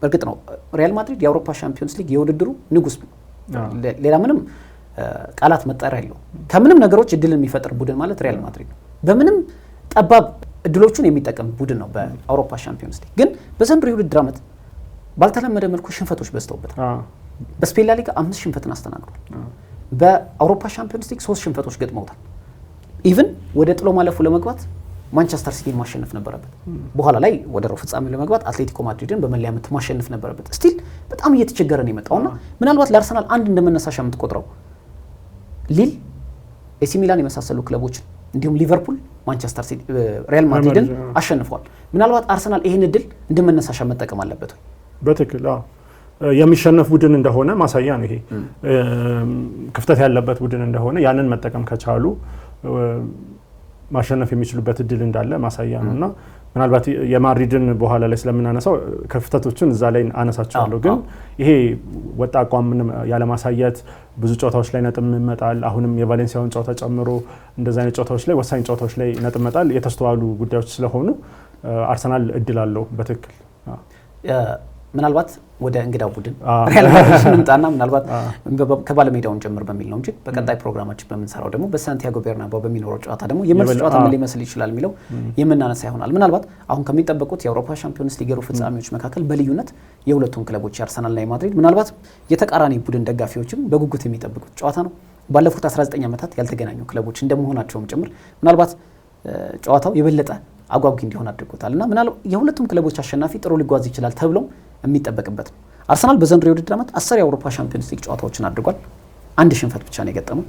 እርግጥ ነው ሪያል ማድሪድ የአውሮፓ ሻምፒዮንስ ሊግ የውድድሩ ንጉስ ነው። ሌላ ምንም ቃላት መጠሪያ የለውም። ከምንም ነገሮች እድልን የሚፈጥር ቡድን ማለት ሪያል ማድሪድ ነው። በምንም ጠባብ እድሎቹን የሚጠቀም ቡድን ነው በአውሮፓ ሻምፒዮንስ ሊግ። ግን በዘንድሮ የውድድር ዓመት ባልተለመደ መልኩ ሽንፈቶች በዝተውበታል። በስፔን ላሊጋ 5 ሽንፈትን አስተናግዷል። በአውሮፓ ሻምፒዮንስ ሊግ 3 ሽንፈቶች ገጥመውታል። ኢቭን ወደ ጥሎ ማለፉ ለመግባት ማንቸስተር ሲቲን ማሸነፍ ነበረበት። በኋላ ላይ ወደ ሩብ ፍጻሜው ለመግባት አትሌቲኮ ማድሪድን በመለያ ምት ማሸነፍ ነበረበት። ስቲል በጣም እየተቸገረ ነው የመጣውና ምናልባት ለአርሰናል አንድ እንደመነሳሻ የምትቆጥረው ሊል፣ ኤሲ ሚላን የመሳሰሉ ክለቦችን እንዲሁም ሊቨርፑል፣ ማንቸስተር ሲቲ፣ ሪያል ማድሪድን አሸንፈዋል። ምናልባት አርሰናል ይህን እድል እንደመነሳሻ መጠቀም አለበት ወይ? በትክክል የሚሸነፍ ቡድን እንደሆነ ማሳያ ነው። ይሄ ክፍተት ያለበት ቡድን እንደሆነ ያንን መጠቀም ከቻሉ ማሸነፍ የሚችሉበት እድል እንዳለ ማሳያ ነው እና ምናልባት የማድሪድን በኋላ ላይ ስለምናነሳው ክፍተቶችን እዛ ላይ አነሳቸዋለሁ። ግን ይሄ ወጥ አቋም ያለማሳየት ብዙ ጨዋታዎች ላይ ነጥብ ይመጣል። አሁንም የቫሌንሲያውን ጨዋታ ጨምሮ እንደዛ አይነት ጨዋታዎች ላይ ወሳኝ ጨዋታዎች ላይ ነጥብ ይመጣል የተስተዋሉ ጉዳዮች ስለሆኑ አርሰናል እድል አለው በትክክል። ምናልባት ወደ እንግዳው ቡድን ሪያል ማድሪድ እንምጣና ምናልባት ከባለሜዳውን ጭምር በሚል ነው እንጂ በቀጣይ ፕሮግራማችን በምንሰራው ደግሞ በሳንቲያጎ ቤርናባው በሚኖረው ጨዋታ ደግሞ የመልስ ጨዋታ ምን ሊመስል ይችላል የሚለው የምናነሳ ይሆናል። ምናልባት አሁን ከሚጠበቁት የአውሮፓ ሻምፒዮንስ ሊግ ሩብ ፍጻሜዎች መካከል በልዩነት የሁለቱም ክለቦች የአርሰናልና የማድሪድ ምናልባት የተቃራኒ ቡድን ደጋፊዎችም በጉጉት የሚጠብቁት ጨዋታ ነው። ባለፉት 19 ዓመታት ያልተገናኙ ክለቦች እንደመሆናቸውም ጭምር ምናልባት ጨዋታው የበለጠ አጓጊ እንዲሆን አድርጎታል እና ምናልባት የሁለቱም ክለቦች አሸናፊ ጥሩ ሊጓዝ ይችላል ተብሎ የሚጠበቅበት ነው። አርሰናል በዘንድሮ የውድድር ዓመት 10 የአውሮፓ ሻምፒዮንስ ሊግ ጨዋታዎችን አድርጓል። አንድ ሽንፈት ብቻ ነው የገጠመው።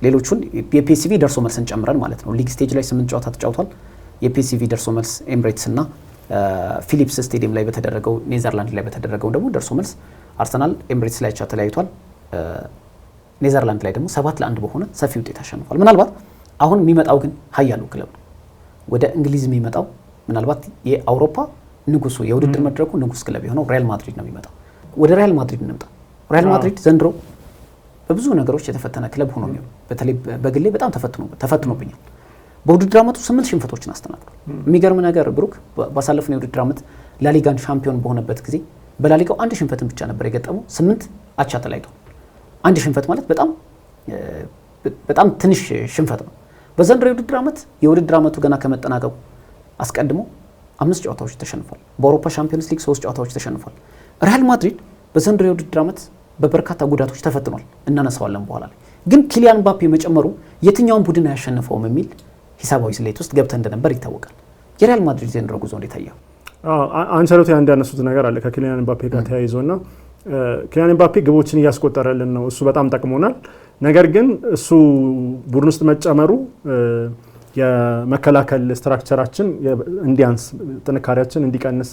ሌሎቹን የፒኤስቪ ደርሶ መልስን ጨምረን ማለት ነው። ሊግ ስቴጅ ላይ 8 ጨዋታ ተጫውቷል። የፒኤስቪ ደርሶ መልስ ኤምሬትስ እና ፊሊፕስ ስቴዲየም ላይ በተደረገው ኔዘርላንድ ላይ በተደረገው ደግሞ ደርሶ መልስ አርሰናል ኤምሬትስ ላይ ተለያይቷል። ኔዘርላንድ ላይ ደግሞ 7-1 በሆነ ሰፊ ውጤት አሸንፏል። ምናልባት አሁን የሚመጣው ግን ሀያሉ ክለብ ነው። ወደ እንግሊዝ የሚመጣው ምናልባት የአውሮፓ ንጉሱ የውድድር መድረኩ ንጉስ ክለብ የሆነው ሪያል ማድሪድ ነው የሚመጣው። ወደ ሪያል ማድሪድ እንምጣ። ሪያል ማድሪድ ዘንድሮ በብዙ ነገሮች የተፈተነ ክለብ ሆኖ ነው። በተለይ በግሌ በጣም ተፈትኖብኛል። በውድድር ዓመቱ 8 ሽንፈቶችን አስተናግዷል። የሚገርም ነገር ብሩክ ባሳለፍነው የውድድር ዓመት ላሊጋን ሻምፒዮን በሆነበት ጊዜ በላሊጋው አንድ ሽንፈትን ብቻ ነበር የገጠመው፣ 8 አቻ ተለያይቷል። አንድ ሽንፈት ማለት በጣም ትንሽ ሽንፈት ነው። በዘንድሮ የውድድር ዓመት የውድድር ዓመቱ ገና ከመጠናቀቁ አስቀድሞ 5 ጨዋታዎች ተሸንፏል። በአውሮፓ ሻምፒዮንስ ሊግ 3 ጨዋታዎች ተሸንፏል። ሪያል ማድሪድ በዘንድሮ የውድድር ዓመት በበርካታ ጉዳቶች ተፈትኗል፣ እናነሳዋለን በኋላ ላይ። ግን ኪሊያን ምባፔ መጨመሩ የትኛውን ቡድን አያሸንፈውም የሚል ሂሳባዊ ስሌት ውስጥ ገብተ እንደነበር ይታወቃል። የሪያል ማድሪድ ዘንድሮ ጉዞ እንዴት አየው? አንቸሎቲ እንዳነሱት ነገር አለ ከኪሊያን ምባፔ ጋር ተያይዞና ኪሊያን ምባፔ ግቦችን እያስቆጠረልን ነው፣ እሱ በጣም ጠቅሞናል። ነገር ግን እሱ ቡድን ውስጥ መጨመሩ የመከላከል ስትራክቸራችን እንዲያንስ፣ ጥንካሬያችን እንዲቀንስ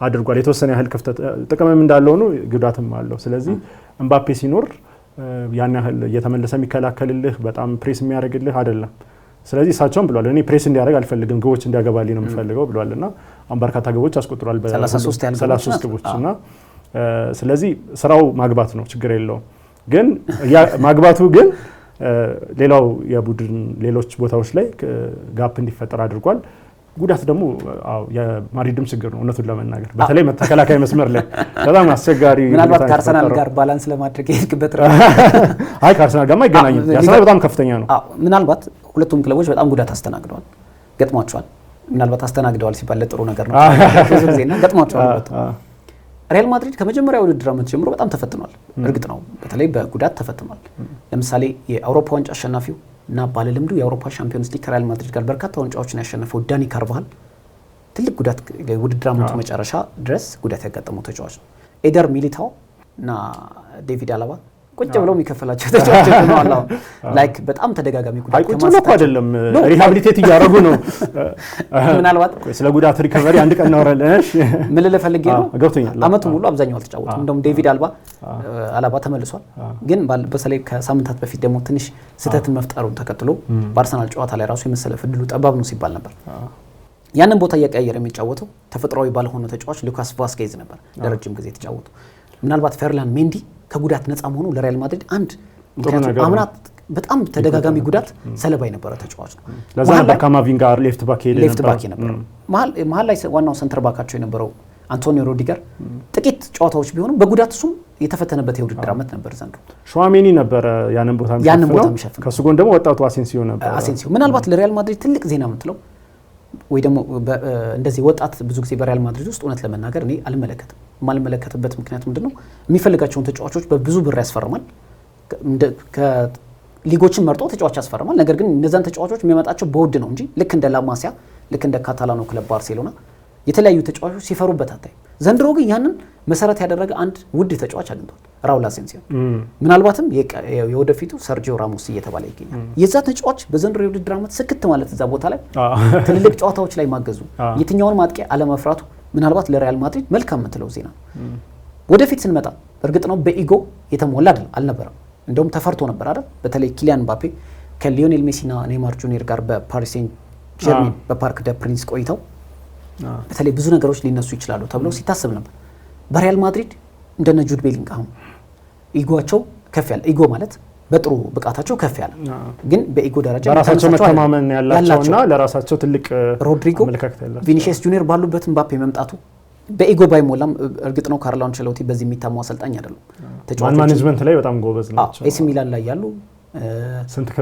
አድርጓል። የተወሰነ ያህል ክፍተት ጥቅምም እንዳለው ነው ጉዳትም አለው። ስለዚህ ምባፔ ሲኖር ያን ያህል እየተመለሰ የሚከላከልልህ በጣም ፕሬስ የሚያደርግልህ አይደለም። ስለዚህ እሳቸውም ብሏል እኔ ፕሬስ እንዲያደርግ አልፈልግም ግቦች እንዲያገባልኝ ነው የምፈልገው ብሏልና አሁን በርካታ ግቦች አስቆጥሯል፣ 33 ግቦች እና ስለዚህ ስራው ማግባት ነው፣ ችግር የለውም። ግን ማግባቱ ግን ሌላው የቡድን ሌሎች ቦታዎች ላይ ጋፕ እንዲፈጠር አድርጓል። ጉዳት ደግሞ የማድሪድም ችግር ነው እውነቱን ለመናገር በተለይ ተከላካይ መስመር ላይ በጣም አስቸጋሪ። ምናልባት ከአርሰናል ጋር ባላንስ ለማድረግ የሄድክበት አይ ከአርሰናል ጋር አይገናኝም። የአርሰናል በጣም ከፍተኛ ነው። ምናልባት ሁለቱም ክለቦች በጣም ጉዳት አስተናግደዋል፣ ገጥሟቸዋል። ምናልባት አስተናግደዋል ሲባል ለጥሩ ነገር ነው ብዙ ጊዜና ገጥሟቸዋል። ሪያል ማድሪድ ከመጀመሪያው ውድድር ዓመት ጀምሮ በጣም ተፈትኗል። እርግጥ ነው በተለይ በጉዳት ተፈትኗል። ለምሳሌ የአውሮፓ ዋንጫ አሸናፊው እና ባለልምዱ የአውሮፓ ሻምፒዮንስ ሊግ ከሪያል ማድሪድ ጋር በርካታ ዋንጫዎችን ያሸነፈው ዳኒ ካርቫሃል ትልቅ ጉዳት ውድድር ዓመቱ መጨረሻ ድረስ ጉዳት ያጋጠመው ተጫዋች ነው። ኤደር ሚሊታው እና ዴቪድ አላባ ቁጭ ብለው የሚከፈላቸው ተጫዋቾች ነው አላ ላይክ በጣም ተደጋጋሚ ጉዳት ከማስታወቅ አይደለም ሪሃቢሊቴት እያደረጉ ነው። ምናልባት ስለ ጉዳት ሪከቨሪ አንድ ቀን እናወራለን። እሺ ምን ልልህ ፈልጌ ነው አመቱ ሙሉ አብዛኛው አልተጫወተም። እንደውም ዴቪድ አላባ ተመልሷል። ግን በተለይ ከሳምንታት በፊት ደግሞ ትንሽ ስህተትን መፍጠሩን ተከትሎ በአርሰናል ጨዋታ ላይ ራሱ የመሰለፍ ዕድሉ ጠባብ ነው ሲባል ነበር። ያንን ቦታ እያቀያየረ የሚጫወተው ተፈጥሯዊ ባልሆነ ተጫዋች ሉካስ ቫስኬዝ ነበር ለረጅም ጊዜ የተጫወቱ። ምናልባት ፌርላንድ ሜንዲ ከጉዳት ነፃ መሆኑ ለሪያል ማድሪድ አንድ ምክንያቱም አምናት በጣም ተደጋጋሚ ጉዳት ሰለባ የነበረ ተጫዋች ነው። ለዛ ነበር ካማቪንጋ ሌፍት ባክ ነበር። መሀል ላይ ዋናው ሰንተር ባካቸው የነበረው አንቶኒዮ ሩዲገር ጥቂት ጨዋታዎች ቢሆኑም በጉዳት እሱም የተፈተነበት የውድድር ዓመት ነበር ዘንድሮ። ሹዋሜኒ ነበር ያንን ቦታ የሚሸፍነው። ከሱ ጎን ደግሞ ወጣቱ አሴንሲዮ ነበር። ምናልባት ለሪያል ማድሪድ ትልቅ ዜና የምትለው ወይ ደግሞ እንደዚህ ወጣት ብዙ ጊዜ በሪያል ማድሪድ ውስጥ እውነት ለመናገር እኔ አልመለከትም። የማልመለከትበት ምክንያት ምንድነው? የሚፈልጋቸውን ተጫዋቾች በብዙ ብር ያስፈርማል፣ ከሊጎችን መርጦ ተጫዋች ያስፈርማል። ነገር ግን እነዛን ተጫዋቾች የሚያመጣቸው በውድ ነው እንጂ ልክ እንደ ላማሲያ ልክ እንደ ካታላኖ ክለብ ባርሴሎና የተለያዩ ተጫዋቾች ሲፈሩበት አታይም። ዘንድሮ ግን ያንን መሰረት ያደረገ አንድ ውድ ተጫዋች አግኝቷል፣ ራውል አሴንሲዮ። ምናልባትም የወደፊቱ ሰርጂዮ ራሞስ እየተባለ ይገኛል። የዛ ተጫዋች በዘንድሮ የውድድር ዓመት ስክት ማለት እዛ ቦታ ላይ ትልልቅ ጨዋታዎች ላይ ማገዙ፣ የትኛውን ማጥቂ አለመፍራቱ ምናልባት ለሪያል ማድሪድ መልካም የምትለው ዜና። ወደፊት ስንመጣ እርግጥ ነው በኢጎ የተሞላ አልነበረም። እንደውም ተፈርቶ ነበር አይደል? በተለይ ኪሊያን ምባፔ ከሊዮኔል ሜሲና ኔይማር ጁኒየር ጋር በፓሪስ ሴንት ጀርሜን በፓርክ ደ ፕሪንስ ቆይተው በተለይ ብዙ ነገሮች ሊነሱ ይችላሉ ተብሎ ሲታሰብ ነበር። በሪያል ማድሪድ እንደነ ጁድ ቤሊንግሃም ኢጎቸው ከፍ ያለ ኢጎ ማለት በጥሩ ብቃታቸው ከፍ ያለ ግን በኢጎ ደረጃ ለራሳቸው መተማመን ያላቸውና ለራሳቸው ትልቅ ሮድሪጎ ቪኒሲየስ ጁኒየር ባሉበት ምባፔ መምጣቱ በኢጎ ባይሞላም እርግጥ ነው ካርሎ አንቸሎቲ በዚህ የሚታማው አሰልጣኝ አይደለም። ተጫዋቾች ማኔጅመንት ላይ በጣም ጎበዝ ናቸው። ኤሲ ሚላን ላይ ያሉ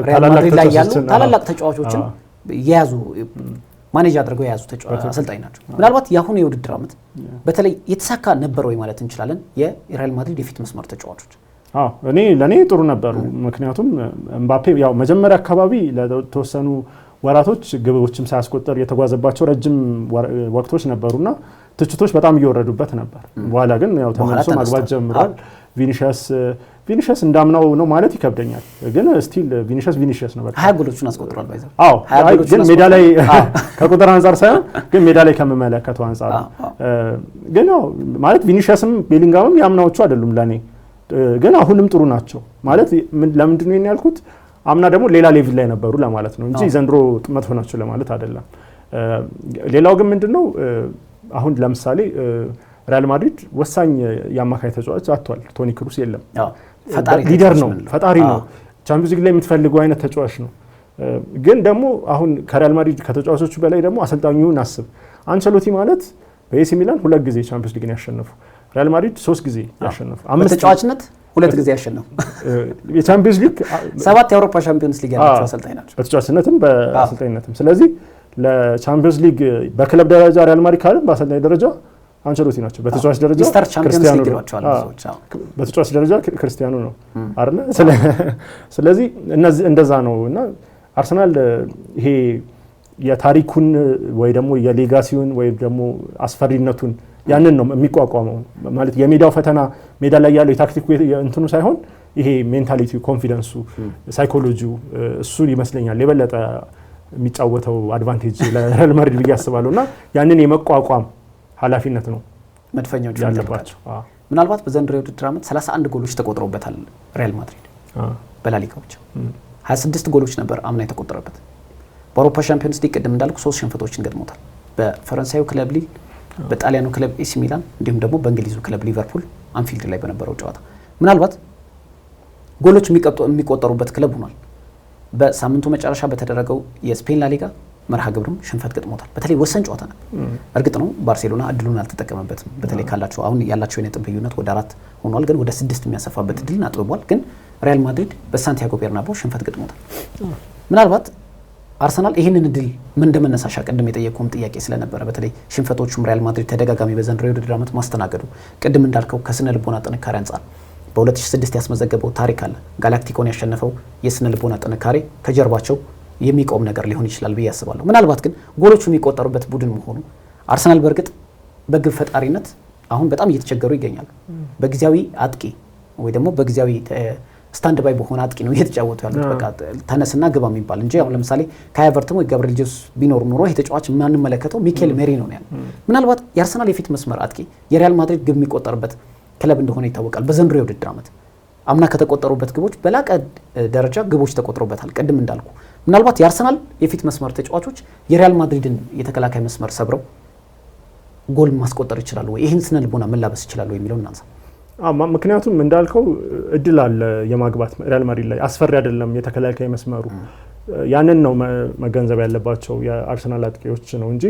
ሪያል ማድሪድ ላይ ያሉ ታላላቅ ተጫዋቾችን የያዙ ማኔጅ አድርገው የያዙ አሰልጣኝ ናቸው። ምናልባት የአሁኑ የውድድር ዓመት በተለይ የተሳካ ነበር ወይ ማለት እንችላለን የሪያል ማድሪድ የፊት መስመር ተጫዋቾች? ለእኔ ጥሩ ነበሩ። ምክንያቱም ምባፔ ያው መጀመሪያ አካባቢ ለተወሰኑ ወራቶች ግቦችም ሳያስቆጠር የተጓዘባቸው ረጅም ወቅቶች ነበሩና ትችቶች በጣም እየወረዱበት ነበር። በኋላ ግን ያው ተመልሶ ማግባት ጀምሯል። ቪኒሺየስ እንዳምናው ነው ማለት ይከብደኛል፣ ግን ስቲል ቪኒሺየስ ነው። በቃ 20 ጎሎችን አስቆጥሯል። ባይዘው ግን ሜዳ ላይ ከቁጥር አንፃር ሳይሆን ግን ሜዳ ላይ ከመመለከቱ አንፃር ግን ያው ማለት ቪኒሺየስም ቤሊንጋምም ያምናዎቹ አይደሉም ለኔ፣ ግን አሁንም ጥሩ ናቸው ማለት ለምንድን ነው ያልኩት? አምና ደግሞ ሌላ ሌቭል ላይ ነበሩ ለማለት ነው እንጂ ዘንድሮ መጥፎ ናቸው ለማለት አይደለም። ሌላው ግን ምንድነው አሁን ለምሳሌ ሪያል ማድሪድ ወሳኝ የአማካይ ተጫዋች አጥቷል። ቶኒ ክሩስ የለም። ሊደር ነው፣ ፈጣሪ ነው። ቻምፒዮንስ ሊግ ላይ የምትፈልገው አይነት ተጫዋች ነው። ግን ደግሞ አሁን ከሪያል ማድሪድ ከተጫዋቾቹ በላይ ደግሞ አሰልጣኙን አስብ። አንቸሎቲ ማለት በኤሲ ሚላን 2 ጊዜ ቻምፒየንስ ሊግን ያሸነፉ፣ ሪያል ማድሪድ 3 ጊዜ ያሸነፉ፣ በተጫዋችነት 2 ጊዜ ያሸነፉ፣ የቻምፒየንስ ሊግ 7 የአውሮፓ ቻምፒየንስ ሊግ ያላቸው አሰልጣኝ ናቸው፣ በተጫዋችነትም በአሰልጣኝነትም። ስለዚህ ለቻምፒየንስ ሊግ በክለብ ደረጃ ሪያል ማድሪድ ካለ በአሰልጣኝ ደረጃ አንቸሎቲ ናቸው። በተጫዋች ደረጃ ክርስቲያኖ ነው። በተጫዋች ደረጃ ክርስቲያኖ ነው አይደል? ስለዚህ እንደዛ ነው እና አርሰናል ይሄ የታሪኩን ወይ ደግሞ የሌጋሲውን ወይ ደግሞ አስፈሪነቱን ያንን ነው የሚቋቋመው። ማለት የሜዳው ፈተና ሜዳ ላይ ያለው የታክቲኩ እንትኑ ሳይሆን ይሄ ሜንታሊቲው፣ ኮንፊደንሱ፣ ሳይኮሎጂው እሱ ይመስለኛል የበለጠ የሚጫወተው አድቫንቴጅ ለሪያል ማድሪድ ብዬ አስባለሁ እና ያንን የመቋቋም ኃላፊነት ነው መድፈኞቹ ያለባቸው። ምናልባት በዘንድሮ የውድድር ዓመት 31 ጎሎች ተቆጥረውበታል ሪያል ማድሪድ በላሊጋው ብቻ 26 ጎሎች ነበር አምና የተቆጠረበት። በአውሮፓ ሻምፒዮንስ ሊግ ቅድም እንዳልኩ 3 ሽንፈቶችን ገጥሞታል። በፈረንሳዩ ክለብ ሊል፣ በጣሊያኑ ክለብ ኤሲ ሚላን እንዲሁም ደግሞ በእንግሊዙ ክለብ ሊቨርፑል አንፊልድ ላይ በነበረው ጨዋታ ምናልባት ጎሎች የሚቆጠሩበት ክለብ ሆኗል። በሳምንቱ መጨረሻ በተደረገው የስፔን ላሊጋ መርሃ ግብርም ሽንፈት ገጥሞታል። በተለይ ወሰን ጨዋታ ነበር። እርግጥ ነው ባርሴሎና እድሉን አልተጠቀመበትም። በተለይ ካላቸው አሁን ያላቸው የነጥብ ልዩነት ወደ 4 ሆኗል፣ ግን ወደ 6 የሚያሰፋበት እድልን አጥብቧል። ግን ሪያል ማድሪድ በሳንቲያጎ ቤርናባው ሽንፈት ገጥሞታል። ምናልባት አርሰናል ይህንን እድል ምን እንደመነሳሻ ቅድም የጠየቁም ጥያቄ ስለነበረ በተለይ ሽንፈቶቹም ሪያል ማድሪድ ተደጋጋሚ በዘንድሮ የውድድር ዓመት ማስተናገዱ ቅድም እንዳልከው ከስነ ልቦና ጥንካሬ አንጻር በ2006 ያስመዘገበው ታሪክ አለ። ጋላክቲኮን ያሸነፈው የስነ ልቦና ጥንካሬ ከጀርባቸው የሚቆም ነገር ሊሆን ይችላል ብዬ አስባለሁ። ምናልባት ግን ጎሎቹ የሚቆጠሩበት ቡድን መሆኑ አርሰናል በእርግጥ በግብ ፈጣሪነት አሁን በጣም እየተቸገሩ ይገኛሉ። በጊዜያዊ አጥቂ ወይ ደግሞ በጊዜያዊ ስታንድ ባይ በሆነ አጥቂ ነው እየተጫወቱ ያሉት። በቃ ተነስና ግባ የሚባል እንጂ አሁን ለምሳሌ ከኤቨርተን ወይ ጋብሪኤል ጄሱስ ቢኖር ኖሮ ይሄ ተጫዋች የማንመለከተው ሚኬል ሜሪኖ ነው ያለው። ምናልባት የአርሰናል የፊት መስመር አጥቂ የሪያል ማድሪድ ግብ የሚቆጠርበት ክለብ እንደሆነ ይታወቃል። በዘንድሮ የውድድር ዓመት አምና ከተቆጠሩበት ግቦች በላቀ ደረጃ ግቦች ተቆጥሮበታል። ቅድም እንዳልኩ ምናልባት የአርሰናል የፊት መስመር ተጫዋቾች የሪያል ማድሪድን የተከላካይ መስመር ሰብረው ጎል ማስቆጠር ይችላሉ ወይ? ይህን ስነ ልቦና መላበስ ይችላሉ የሚለውን እናንሳ። ምክንያቱም እንዳልከው እድል አለ የማግባት ሪያል ማድሪድ ላይ አስፈሪ አይደለም የተከላካይ መስመሩ። ያንን ነው መገንዘብ ያለባቸው የአርሰናል አጥቂዎች ነው እንጂ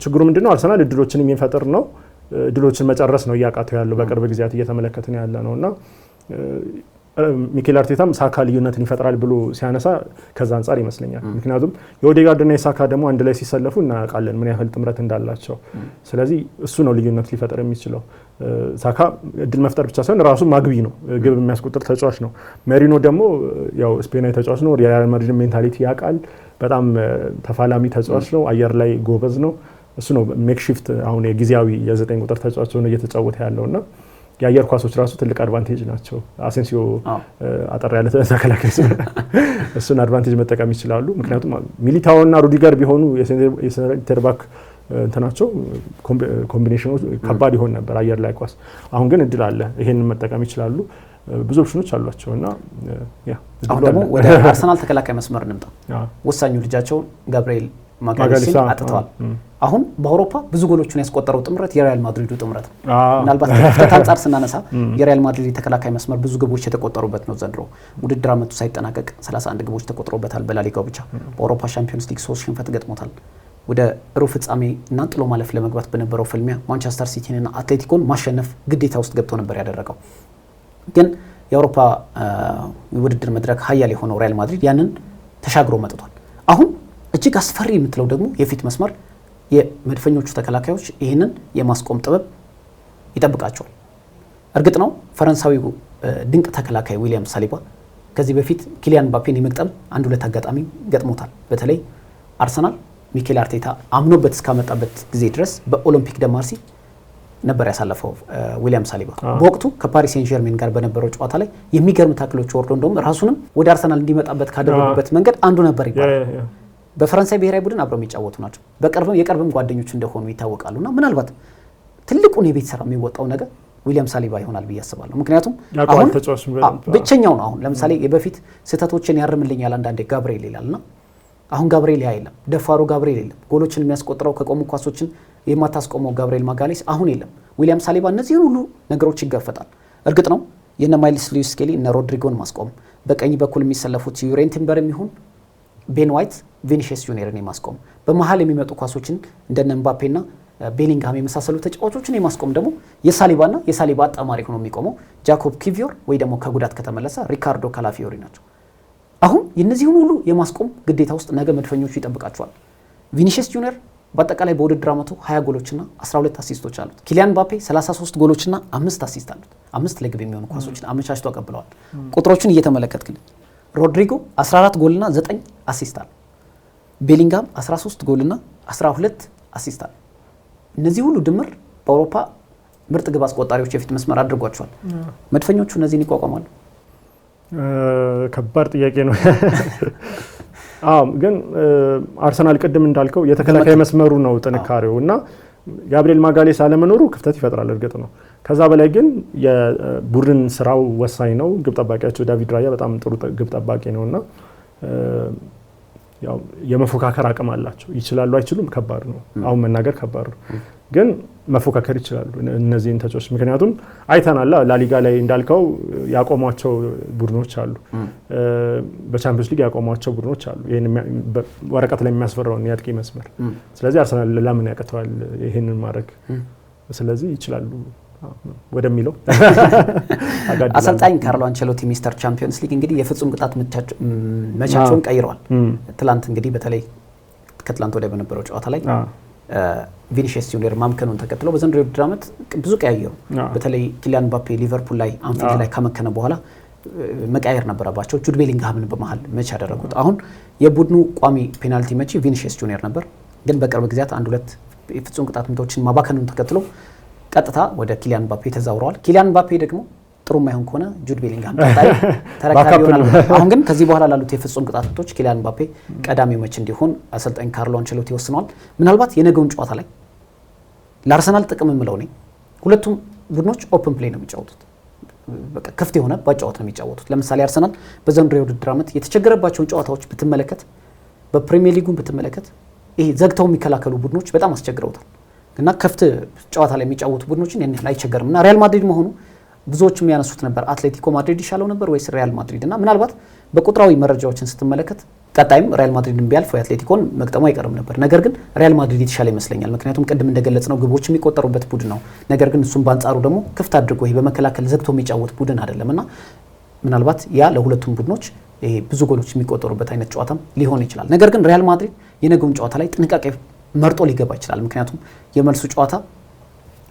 ችግሩ ምንድነው? አርሰናል እድሎችን የሚፈጥር ነው፣ እድሎችን መጨረስ ነው እያቃተው ያለው በቅርብ ጊዜያት እየተመለከትን ያለ ነውና ሚኬል አርቴታም ሳካ ልዩነትን ይፈጥራል ብሎ ሲያነሳ ከዛ አንጻር ይመስለኛል። ምክንያቱም የኦዴጋርድና የሳካ ደግሞ አንድ ላይ ሲሰለፉ እናውቃለን ምን ያህል ጥምረት እንዳላቸው። ስለዚህ እሱ ነው ልዩነት ሊፈጥር የሚችለው። ሳካ እድል መፍጠር ብቻ ሳይሆን ራሱ ማግቢ ነው፣ ግብ የሚያስቆጥር ተጫዋች ነው። ሜሪኖ ደግሞ ያው ስፔናዊ ተጫዋች ነው፣ የሪያል ማድሪድ ሜንታሊቲ ያውቃል። በጣም ተፋላሚ ተጫዋች ነው፣ አየር ላይ ጎበዝ ነው። እሱ ነው ሜክሺፍት አሁን የጊዜያዊ የ9 ቁጥር ተጫዋች ሆኖ እየተጫወተ ያለውና የአየር ኳሶች ራሱ ትልቅ አድቫንቴጅ ናቸው። አሴንሲዮ አጠር ያለ ተከላካይ እሱን አድቫንቴጅ መጠቀም ይችላሉ። ምክንያቱም ሚሊታውና ሩዲገር ቢሆኑ የሴንተር ባክ እንትናቸው ኮምቢኔሽኖች ከባድ ይሆን ነበር አየር ላይ ኳስ። አሁን ግን እድል አለ፣ ይሄንን መጠቀም ይችላሉ። ብዙ ኦፕሽኖች አሏቸው እና አሁን ደግሞ ወደ አርሰናል ተከላካይ መስመር እንምጣ። ወሳኙ ልጃቸው ጋብሪኤል ማጋሌሲን አጥተዋል። አሁን በአውሮፓ ብዙ ጎሎችን ያስቆጠረው ጥምረት የሪያል ማድሪዱ ጥምረት ነው። ምናልባት ከፍተት አንጻር ስናነሳ የሪያል ማድሪድ የተከላካይ መስመር ብዙ ግቦች የተቆጠሩበት ነው። ዘንድሮ ውድድር ዓመቱ ሳይጠናቀቅ 31 ግቦች ተቆጥሮበታል በላሊጋው ብቻ። በአውሮፓ ሻምፒዮንስ ሊግ 3 ሽንፈት ገጥሞታል። ወደ ሩብ ፍጻሜ እና ጥሎ ማለፍ ለመግባት በነበረው ፍልሚያ ማንቸስተር ሲቲንና አትሌቲኮን ማሸነፍ ግዴታ ውስጥ ገብቶ ነበር ያደረገው። ግን የአውሮፓ ውድድር መድረክ ሀያል የሆነው ሪያል ማድሪድ ያንን ተሻግሮ መጥቷል። አሁን እጅግ አስፈሪ የምትለው ደግሞ የፊት መስመር የመድፈኞቹ ተከላካዮች ይህንን የማስቆም ጥበብ ይጠብቃቸዋል። እርግጥ ነው ፈረንሳዊው ድንቅ ተከላካይ ዊሊያም ሳሊባ ከዚህ በፊት ኪሊያን ምባፔን የመግጠም 1-2 አጋጣሚ ገጥሞታል። በተለይ አርሰናል ሚኬል አርቴታ አምኖበት እስካመጣበት ጊዜ ድረስ በኦሎምፒክ ደ ማርሲ ነበር ያሳለፈው ዊሊያም ሳሊባ። በወቅቱ ከፓሪስ ሴን ጀርሜን ጋር በነበረው ጨዋታ ላይ የሚገርም ታክሎች ወርዶ እንደውም ራሱንም ወደ አርሰናል እንዲመጣበት ካደረጉበት መንገድ አንዱ ነበር ይባላል። በፈረንሳይ ብሔራዊ ቡድን አብረው የሚጫወቱ ናቸው። የቅርብም ጓደኞች እንደሆኑ ይታወቃሉና ምናልባት ትልቁን የቤት ስራ የሚወጣው ነገር ዊሊያም ሳሊባ ይሆናል ብዬ አስባለሁ። ምክንያቱም አሁን ብቸኛው ነው። አሁን ለምሳሌ የበፊት ስህተቶችን ያርምልኛል አንዳንዴ ጋብሪኤል ይላልና አሁን ጋብሪኤል የለም፣ ደፋሩ ጋብሪኤል የለም። ጎሎችን የሚያስቆጥረው ከቆሙ ኳሶችን የማታስቆመው ጋብሪኤል ማጋሌስ አሁን የለም። ዊሊያም ሳሊባ እነዚህን ሁሉ ነገሮች ይጋፈጣል። እርግጥ ነው የነ ማይልስ ሉዊስ ስኬሊ እነ ሮድሪጎን ማስቆም፣ በቀኝ በኩል የሚሰለፉት ዩሬን ቲምበር የሚሆን ቤን ዋይት ቪኒሺየስ ጁኒየርን የማስቆም በመሀል የሚመጡ ኳሶችን እንደነ ምባፔና ቤሊንግሃም የመሳሰሉ ተጫዋቾችን የማስቆም ደግሞ የሳሊባና የሳሊባ አጣማሪ ሆኖ የሚቆመው ጃኮብ ኪቪዮር ወይ ደግሞ ከጉዳት ከተመለሰ ሪካርዶ ካላፊዮሪ ናቸው። አሁን የነዚህን ሁሉ የማስቆም ግዴታ ውስጥ ነገ መድፈኞቹ ይጠብቃቸዋል። ቪኒሺየስ ጁኒየር በአጠቃላይ በውድድር ዓመቱ 20 ጎሎችና 12 አሲስቶች አሉት። ኪሊያን ምባፔ 33 ጎሎችና 5 አሲስት አሉት። 5 ለግብ የሚሆኑ ኳሶችን አመቻችቶ አቀብለዋል። ቁጥሮቹን እየተመለከትክልኝ ሮድሪጎ 14 ጎልና 9 አሲስት አለው። ቤሊንግሃም 13 ጎልና 12 አሲስት አለው። እነዚህ ሁሉ ድምር በአውሮፓ ምርጥ ግብ አስቆጣሪዎች የፊት መስመር አድርጓቸዋል። መድፈኞቹ እነዚህን ይቋቋማሉ? ከባድ ጥያቄ ነው። ግን አርሰናል ቅድም እንዳልከው የተከላካይ መስመሩ ነው ጥንካሬው እና ጋብሪኤል ማጋሌስ አለመኖሩ ክፍተት ይፈጥራል፣ እርግጥ ነው። ከዛ በላይ ግን የቡድን ስራው ወሳኝ ነው። ግብ ጠባቂያቸው ዳቪድ ራያ በጣም ጥሩ ግብ ጠባቂ ነውና ያው የመፎካከር አቅም አላቸው። ይችላሉ አይችሉም ከባድ ነው፣ አሁን መናገር ከባድ ነው። ግን መፎካከር ይችላሉ እነዚህን ተጫዋቾች። ምክንያቱም አይተናል ላሊጋ ላይ እንዳልከው ያቆሟቸው ቡድኖች አሉ፣ በቻምፒዮንስ ሊግ ያቆሟቸው ቡድኖች አሉ፣ ይሄን ወረቀት ላይ የሚያስፈራውን የአጥቂ መስመር። ስለዚህ አርሰናል ለምን ያቅተዋል ይሄንን ማድረግ? ስለዚህ ይችላሉ ወደሚለው አሰልጣኝ ካርሎ አንቸሎቲ ሚስተር ቻምፒዮንስ ሊግ እንግዲህ የፍጹም ቅጣት መቻቸውን ቀይረዋል። ትላንት እንግዲህ በተለይ ከትላንት ወዲያ በነበረው ጨዋታ ላይ ቪኒሺየስ ጁኒየር ማምከኑን ተከትሎ በዘንድሮው የውድድር ዓመት ብዙ ቀያየሩ። በተለይ ኪሊያን ምባፔ ሊቨርፑል ላይ አንፊልድ ላይ ከመከነ በኋላ መቀያየር ነበረባቸው። ጁድ ቤሊንግሃምን በመሃል መች ያደረጉት። አሁን የቡድኑ ቋሚ ፔናልቲ መቺ ቪኒሺየስ ጁኒየር ነበር፣ ግን በቅርብ ጊዜያት 1-2 የፍጹም ቅጣት ምቶችን ማባከኑን ተከትሎ ቀጥታ ወደ ኪሊያን ምባፔ ተዛውረዋል። ኪሊያን ምባፔ ደግሞ ጥሩ የማይሆን ከሆነ ጁድ ቤሊንግሃም ተረካቢ ይሆናል። አሁን ግን ከዚህ በኋላ ላሉት የፍጹም ቅጣት ምቶች ኪሊያን ምባፔ ቀዳሚው መች እንዲሆን አሰልጣኝ ካርሎ አንቸሎቲ ወስነዋል። ምናልባት የነገውን ጨዋታ ላይ ለአርሰናል ጥቅም የምለው እኔ ሁለቱም ቡድኖች ኦፕን ፕሌይ ነው የሚጫወቱት፣ በቃ ክፍት የሆነ ባጫወት ነው የሚጫወቱት። ለምሳሌ አርሰናል በዘንድሮው የውድድር ዓመት የተቸገረባቸውን ጨዋታዎች ብትመለከት፣ በፕሪሚየር ሊጉን ብትመለከት ይሄ ዘግተው የሚከላከሉ ቡድኖች በጣም አስቸግረውታል እና ክፍት ጨዋታ ላይ የሚጫወቱ ቡድኖችን ያን ያህል አይቸገርም። እና ሪያል ማድሪድ መሆኑ ብዙዎች የሚያነሱት ነበር፣ አትሌቲኮ ማድሪድ ይሻለው ነበር ወይስ ሪያል ማድሪድ? እና ምናልባት በቁጥራዊ መረጃዎችን ስትመለከት ቀጣይም ሪያል ማድሪድን ቢያልፍ አትሌቲኮን መቅጠሙ አይቀርም ነበር። ነገር ግን ሪያል ማድሪድ የተሻለ ይመስለኛል። ምክንያቱም ቅድም እንደገለጽ ነው ግቦች የሚቆጠሩበት ቡድን ነው። ነገር ግን እሱም በአንጻሩ ደግሞ ክፍት አድርጎ ይሄ በመከላከል ዘግቶ የሚጫወት ቡድን አይደለም እና ምናልባት ያ ለሁለቱም ቡድኖች ይሄ ብዙ ጎሎች የሚቆጠሩበት አይነት ጨዋታም ሊሆን ይችላል። ነገር ግን ሪያል ማድሪድ የነገውን ጨዋታ ላይ ጥንቃቄ መርጦ ሊገባ ይችላል። ምክንያቱም የመልሱ ጨዋታ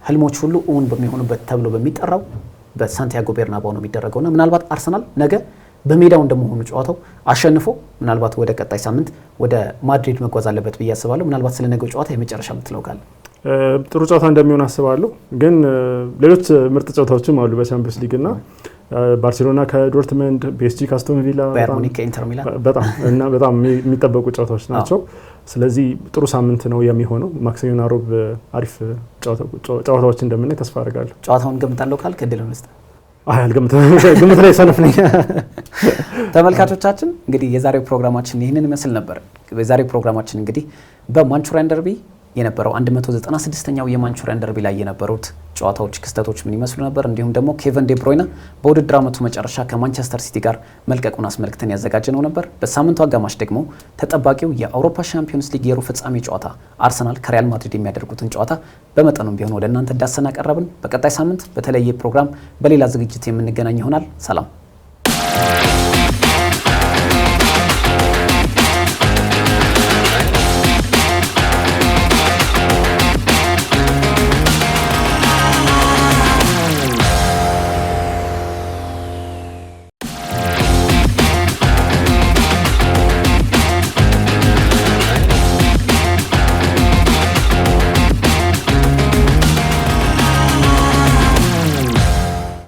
ህልሞች ሁሉ እውን በሚሆኑበት ተብሎ በሚጠራው በሳንቲያጎ ቤርናባው ነው የሚደረገውና ምናልባት አርሰናል ነገ በሜዳው እንደመሆኑ ጨዋታው አሸንፎ ምናልባት ወደ ቀጣይ ሳምንት ወደ ማድሪድ መጓዝ አለበት ብዬ አስባለሁ። ምናልባት ስለ ነገው ጨዋታ የመጨረሻ የምትለው ካለ? ጥሩ ጨዋታ እንደሚሆን አስባለሁ። ግን ሌሎች ምርጥ ጨዋታዎችም አሉ በቻምፒዮንስ ሊግ እና ባርሴሎና ከዶርትመንድ፣ ፒኤስጂ ከአስቶን ቪላ፣ ባየር ሙኒክ ከኢንተር ሚላን በጣም የሚጠበቁ ጨዋታዎች ናቸው። ስለዚህ ጥሩ ሳምንት ነው የሚሆነው። ማክሰኞና ሮብ አሪፍ ጨዋታዎች እንደምናይ ተስፋ አደርጋለሁ። ጨዋታውን ገምታለሁ ካልክ እድሉን ልስጥ። ግምት ላይ ሰነፍ ነኝ። ተመልካቾቻችን እንግዲህ የዛሬው ፕሮግራማችን ይህንን ይመስል ነበር። የዛሬው ፕሮግራማችን እንግዲህ በማንቹሪያን ደርቢ የነበረው 196ኛው የማንቹሪያን ደርቢ ላይ የነበሩት ጨዋታዎች፣ ክስተቶች ምን ይመስሉ ነበር፣ እንዲሁም ደግሞ ኬቨን ዴ ብሮይነ በውድድር ዓመቱ መጨረሻ ከማንቸስተር ሲቲ ጋር መልቀቁን አስመልክተን ያዘጋጀነው ነበር። በሳምንቱ አጋማሽ ደግሞ ተጠባቂው የአውሮፓ ሻምፒዮንስ ሊግ የሩብ ፍጻሜ ጨዋታ አርሰናል ከሪያል ማድሪድ የሚያደርጉትን ጨዋታ በመጠኑም ቢሆን ወደ እናንተ እንዳሰና ቀረብን። በቀጣይ ሳምንት በተለየ ፕሮግራም በሌላ ዝግጅት የምንገናኝ ይሆናል። ሰላም።